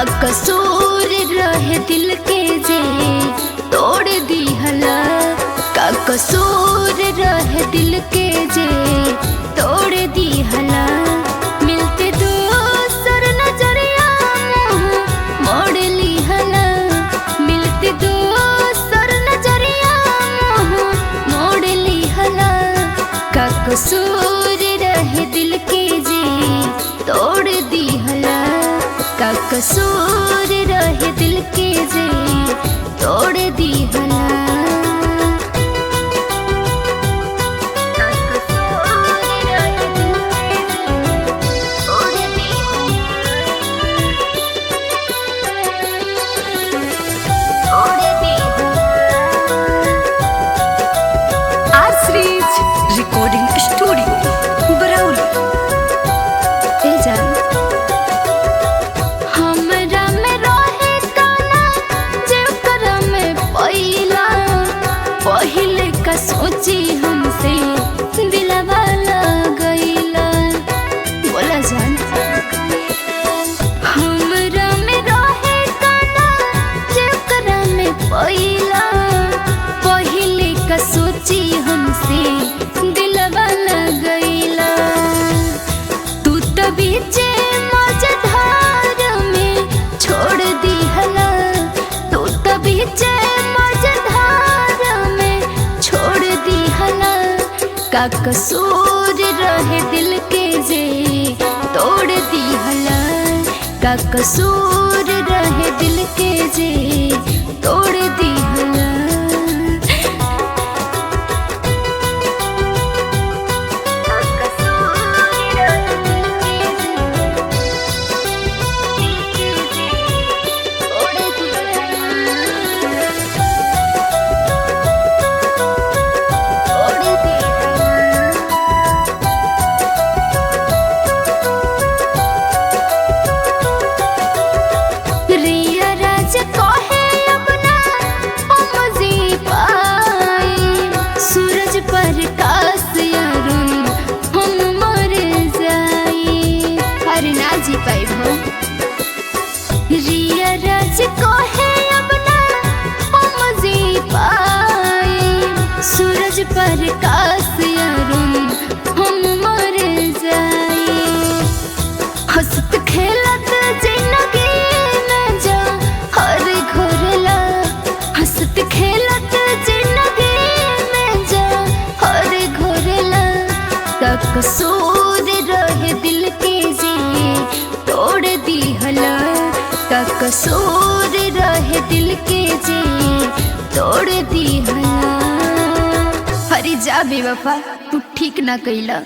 का कसूर रहे दिल के जे तोड़ दी हला। का कसूर रहे दिल के जे तोड़ दी हला। मिलते दोसर नजरिया मुँह मोड़ ली हला। मिलते दोसर नजरिया मुँह मोड़ ली हला। का कसूर रहे दिल के जे तोड़ दी हला। का कसूर रहे दिल के जे तोड़ दी हला। Recording studio Barauli. हमरा में रहे काना जेकरा में पहिले का सोची हमसे दिलवा लगैला। बोला जान हमरा में रहे काना जेकरा में पहिले का सोची हमसे दिलवा लगैला। तू तो बीचे मझधार में छोड़ दी हला। तू तो बीचे मझधार में छोड़ दी हला। का कसूर रहे दिल के जे तोड़ दी हला। का कसूर रहे दिल के जे तोड़ दी हला। जी पाइबो रिया राज को है अपना हम जी पाए। सूरज पर काश अरुण हम मर जाए। हंसत खेलत जिंदगी में जा हर घोरला। हंसत खेलत जिंदगी में जा हर घोरला। का कसूर रहे दिल के जे तोड़ दी हला। का कसूर रहे दिल के जे तोड़ दी हला। हरी जा बेवफा तू ठीक ना कइला।